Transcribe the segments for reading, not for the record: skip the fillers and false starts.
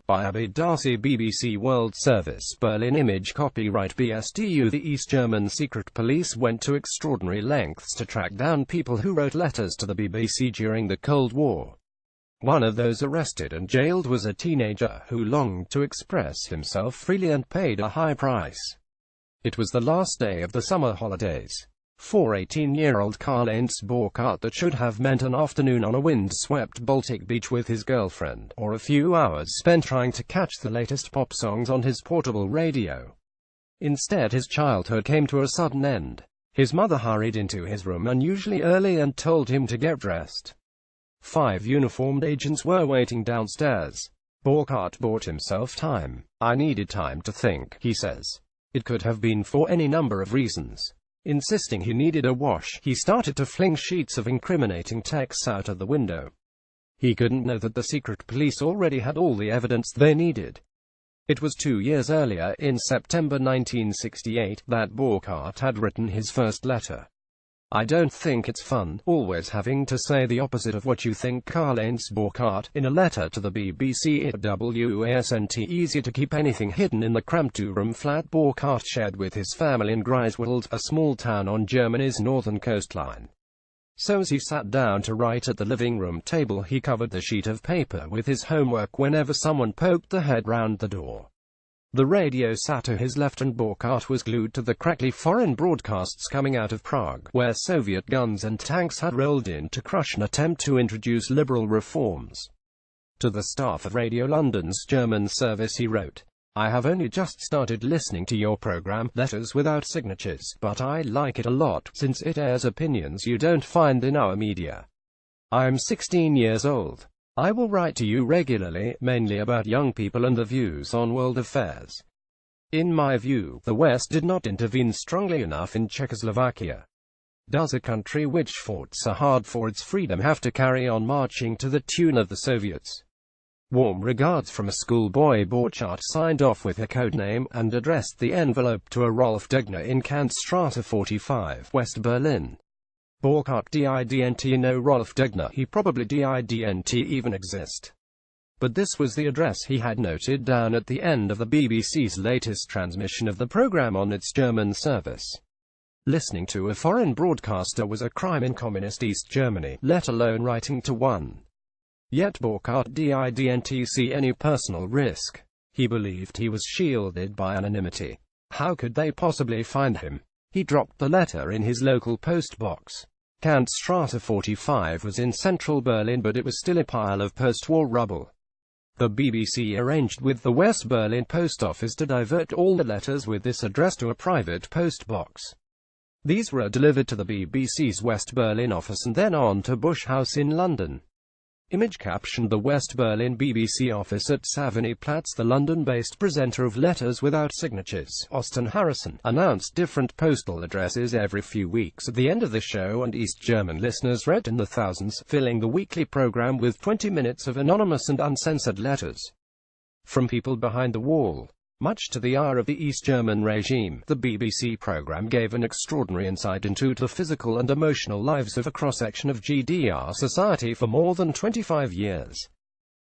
By Abid Darcy, BBC World Service, Berlin. Image copyright BSTU. The East German secret police went to extraordinary lengths to track down people who wrote letters to the BBC during the Cold War. One of those arrested and jailed was a teenager who longed to express himself freely and paid a high price. It was the last day of the summer holidays. For 18-year-old Karl-Heinz Burkhardt, that should have meant an afternoon on a wind-swept Baltic beach with his girlfriend, or a few hours spent trying to catch the latest pop songs on his portable radio. Instead, his childhood came to a sudden end. His mother hurried into his room unusually early and told him to get dressed. 5 uniformed agents were waiting downstairs. Burkhardt bought himself time. "I needed time to think," he says. It could have been for any number of reasons. Insisting he needed a wash, he started to fling sheets of incriminating texts out of the window. He couldn't know that the secret police already had all the evidence they needed. It was 2 years earlier, in September 1968, that Burkhardt had written his first letter. "I don't think it's fun, always having to say the opposite of what you think." Karl-Heinz Burkhardt, in a letter to the BBC. It wasn't easy to keep anything hidden in the cramped two-room flat Burkhardt shared with his family in Greifswald, a small town on Germany's northern coastline. So as he sat down to write at the living room table, he covered the sheet of paper with his homework whenever someone poked their head round the door. The radio sat to his left and Burkhardt was glued to the crackly foreign broadcasts coming out of Prague, where Soviet guns and tanks had rolled in to crush an attempt to introduce liberal reforms. To the staff of Radio London's German service he wrote, "I have only just started listening to your program, Letters Without Signatures, but I like it a lot, since it airs opinions you don't find in our media. I'm 16 years old. I will write to you regularly, mainly about young people and the views on world affairs. In my view, the West did not intervene strongly enough in Czechoslovakia. Does a country which fought so hard for its freedom have to carry on marching to the tune of the Soviets? Warm regards from a schoolboy." Burkhardt signed off with a code name, and addressed the envelope to a Rolf Degner in Kantstraße 45, West Berlin. Burkhardt didn't know Rolf Degner. He probably didn't even exist. But this was the address he had noted down at the end of the BBC's latest transmission of the program on its German service. Listening to a foreign broadcaster was a crime in communist East Germany, let alone writing to one. Yet Burkhardt didn't see any personal risk. He believed he was shielded by anonymity. How could they possibly find him? He dropped the letter in his local post box. Kantstraße 45 was in central Berlin, but it was still a pile of post-war rubble. The BBC arranged with the West Berlin post office to divert all the letters with this address to a private post box. These were delivered to the BBC's West Berlin office and then on to Bush House in London. Image caption: the West Berlin BBC office at Savigny Platz. The London-based presenter of Letters Without Signatures, Austin Harrison, announced different postal addresses every few weeks at the end of the show, and East German listeners read in the thousands, filling the weekly program with 20 minutes of anonymous and uncensored letters from people behind the wall. Much to the ire of the East German regime, the BBC program gave an extraordinary insight into the physical and emotional lives of a cross-section of GDR society for more than 25 years.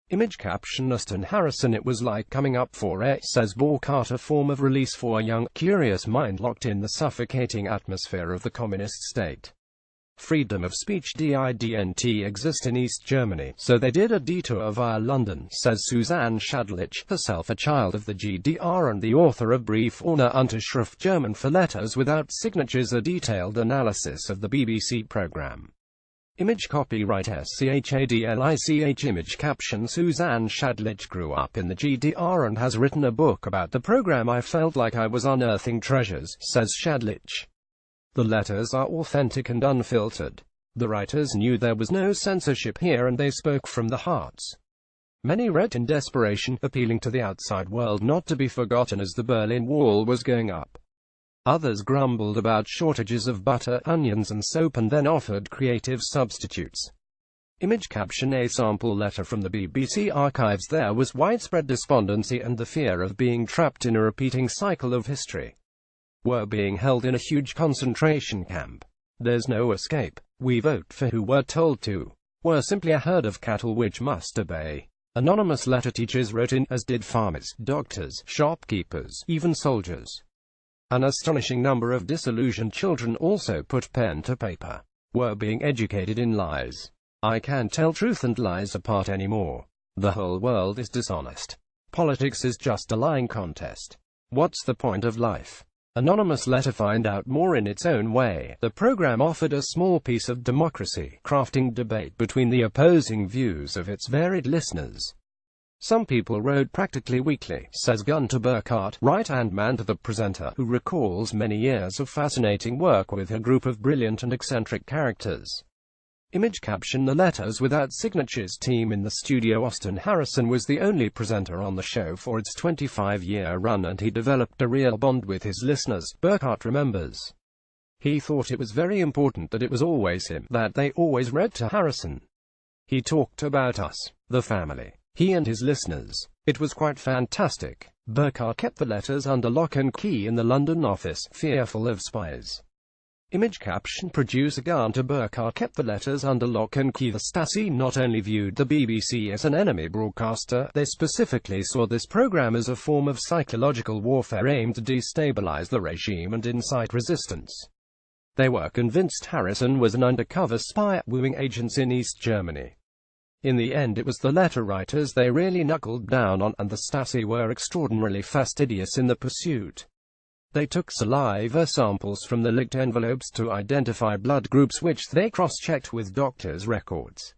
Image caption: Austin Harrison. It was like coming up for air, says Burkhardt, a form of release for a young, curious mind locked in the suffocating atmosphere of the communist state. Freedom of speech didn't exist in East Germany, so they did a detour via London, says Susanne Schadlich, herself a child of the GDR and the author of Brief ohne Unterschrift, German for Letters Without Signatures, a detailed analysis of the BBC program. Image copyright SCHADLICH. Image caption: Susanne Schadlich grew up in the GDR and has written a book about the program. I felt like I was unearthing treasures, says Schadlich. The letters are authentic and unfiltered. The writers knew there was no censorship here and they spoke from the hearts. Many read in desperation, appealing to the outside world not to be forgotten as the Berlin Wall was going up. Others grumbled about shortages of butter, onions and soap and then offered creative substitutes. Image caption: a sample letter from the BBC archives. There was widespread despondency and the fear of being trapped in a repeating cycle of history. We're being held in a huge concentration camp. There's no escape. We vote for who we're told to. We're simply a herd of cattle which must obey. Anonymous letter teachers wrote in, as did farmers, doctors, shopkeepers, even soldiers. An astonishing number of disillusioned children also put pen to paper, were being educated in lies. I can't tell truth and lies apart anymore. The whole world is dishonest. Politics is just a lying contest. What's the point of life? Anonymous letter. Find out more in its own way. The program offered a small piece of democracy, crafting debate between the opposing views of its varied listeners. Some people wrote practically weekly, says Gunter Burkhardt, right-hand man to the presenter, who recalls many years of fascinating work with a group of brilliant and eccentric characters. Image caption. The Letters Without Signatures team in the studio. Austin Harrison was the only presenter on the show for its 25-year run, and he developed a real bond with his listeners, Burkhardt remembers. He thought it was very important that it was always him, that they always read to Harrison. He talked about us, the family, he and his listeners. It was quite fantastic. Burkhardt kept the letters under lock and key in the London office, fearful of spies. Image caption. Producer Gunter Burkhardt kept the letters under lock and key. The Stasi not only viewed the BBC as an enemy broadcaster, they specifically saw this program as a form of psychological warfare aimed to destabilize the regime and incite resistance. They were convinced Harrison was an undercover spy, wooing agents in East Germany. In the end it was the letter writers they really knuckled down on, and the Stasi were extraordinarily fastidious in the pursuit. They took saliva samples from the licked envelopes to identify blood groups which they cross-checked with doctors' records.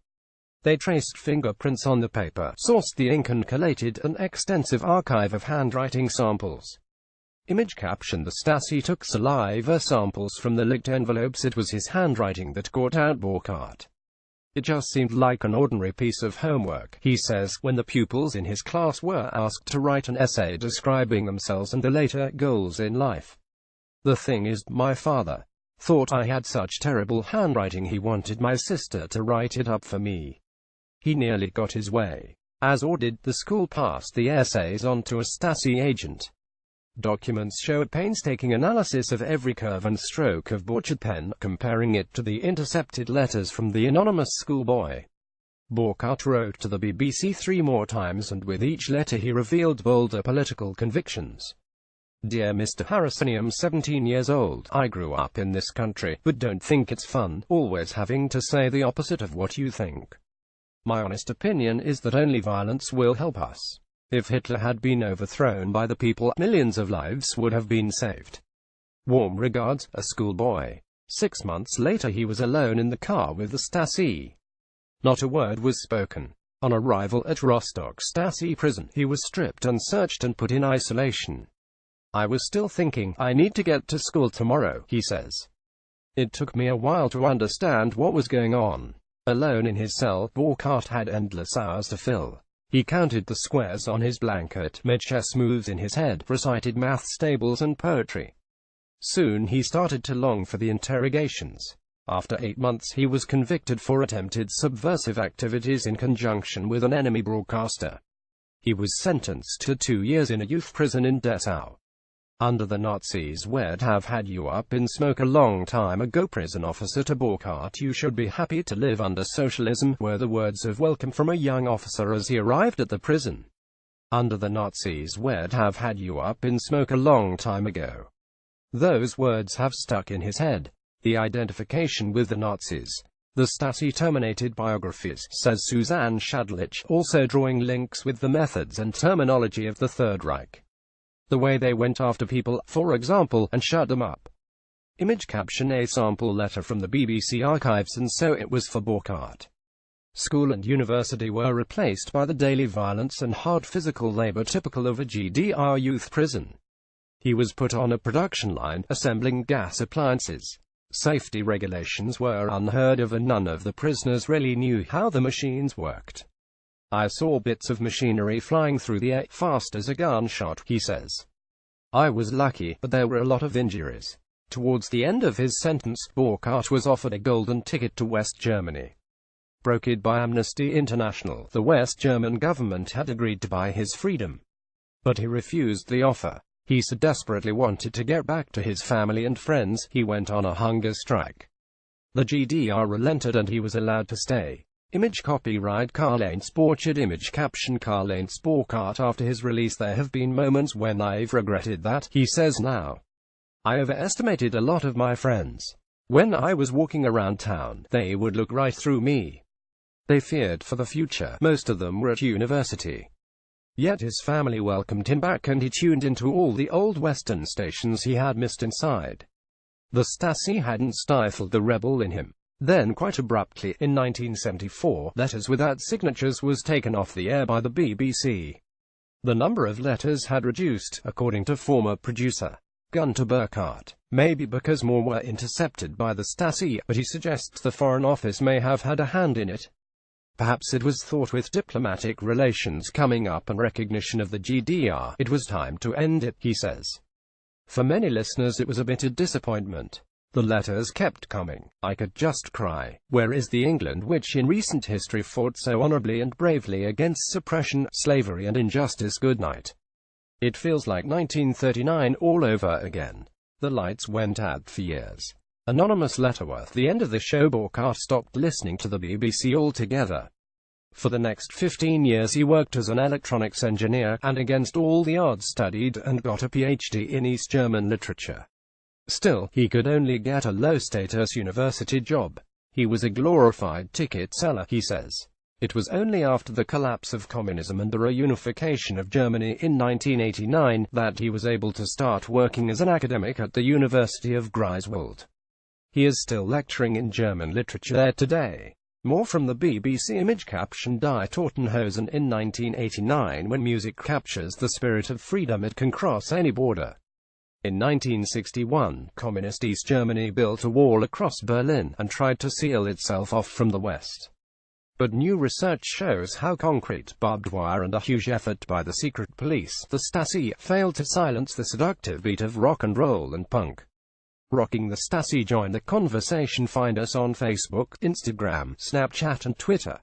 They traced fingerprints on the paper, sourced the ink and collated an extensive archive of handwriting samples. Image caption. The Stasi took saliva samples from the licked envelopes. It was his handwriting that caught out Burkhardt. It just seemed like an ordinary piece of homework, he says, when the pupils in his class were asked to write an essay describing themselves and their later goals in life. The thing is, my father thought I had such terrible handwriting he wanted my sister to write it up for me. He nearly got his way. As ordered, the school passed the essays on to a Stasi agent. Documents show a painstaking analysis of every curve and stroke of Burkhardt pen, comparing it to the intercepted letters from the anonymous schoolboy. Burkhardt wrote to the BBC 3 more times, and with each letter he revealed bolder political convictions. Dear Mr. Harrison, I am 17 years old. I grew up in this country, but don't think it's fun, always having to say the opposite of what you think. My honest opinion is that only violence will help us. If Hitler had been overthrown by the people, millions of lives would have been saved. Warm regards, a schoolboy. 6 months later he was alone in the car with the Stasi. Not a word was spoken. On arrival at Rostock Stasi prison, he was stripped and searched and put in isolation. I was still thinking, I need to get to school tomorrow, he says. It took me a while to understand what was going on. Alone in his cell, Burkhardt had endless hours to fill. He counted the squares on his blanket, made chess moves in his head, recited maths tables and poetry. Soon he started to long for the interrogations. After 8 months he was convicted for attempted subversive activities in conjunction with an enemy broadcaster. He was sentenced to 2 years in a youth prison in Dessau. Under the Nazis would have had you up in smoke a long time ago. Prison officer to Burkhardt, you should be happy to live under socialism, were the words of welcome from a young officer as he arrived at the prison. Under the Nazis would have had you up in smoke a long time ago. Those words have stuck in his head. The identification with the Nazis. The Stasi terminated biographies, says Suzanne Shadlich, also drawing links with the methods and terminology of the Third Reich. The way they went after people, for example, and shut them up. Image caption. A sample letter from the BBC archives, and so it was for Burkhardt. School and university were replaced by the daily violence and hard physical labor typical of a GDR youth prison. He was put on a production line, assembling gas appliances. Safety regulations were unheard of, and none of the prisoners really knew how the machines worked. I saw bits of machinery flying through the air, fast as a gunshot, he says. I was lucky, but there were a lot of injuries. Towards the end of his sentence, Burkhardt was offered a golden ticket to West Germany. Brokered by Amnesty International, the West German government had agreed to buy his freedom. But he refused the offer. He so desperately wanted to get back to his family and friends, he went on a hunger strike. The GDR relented and he was allowed to stay. Image copyright Karl-Heinz Borchardt. Image caption Karl-Heinz Borchardt. After his release, there have been moments when I've regretted that, he says now. I overestimated a lot of my friends. When I was walking around town, they would look right through me. They feared for the future. Most of them were at university. Yet his family welcomed him back and he tuned into all the old Western stations he had missed inside. The Stasi hadn't stifled the rebel in him. Then, quite abruptly, in 1974, Letters Without Signatures was taken off the air by the BBC. The number of letters had reduced, according to former producer Gunter Burkhardt, maybe because more were intercepted by the Stasi, but he suggests the Foreign Office may have had a hand in it. Perhaps it was thought with diplomatic relations coming up and recognition of the GDR, it was time to end it, he says. For many listeners it was a bitter disappointment. The letters kept coming. I could just cry. Where is the England which in recent history fought so honorably and bravely against suppression, slavery and injustice? Good night. It feels like 1939 all over again. The lights went out for years. Anonymous Letterworth. The end of the show. Borchardt stopped listening to the BBC altogether. For the next 15 years he worked as an electronics engineer, and against all the odds studied and got a PhD in East German literature. Still, he could only get a low-status university job. He was a glorified ticket seller, he says. It was only after the collapse of communism and the reunification of Germany in 1989 that he was able to start working as an academic at the University of Greifswald. He is still lecturing in German literature there today. More from the BBC. Image caption Die Totenhosen. In 1989, when music captures the spirit of freedom, it can cross any border. In 1961, Communist East Germany built a wall across Berlin, and tried to seal itself off from the West. But new research shows how concrete, barbed wire and a huge effort by the secret police, the Stasi, failed to silence the seductive beat of rock and roll and punk. Rocking the Stasi. Join the conversation. Find us on Facebook, Instagram, Snapchat and Twitter.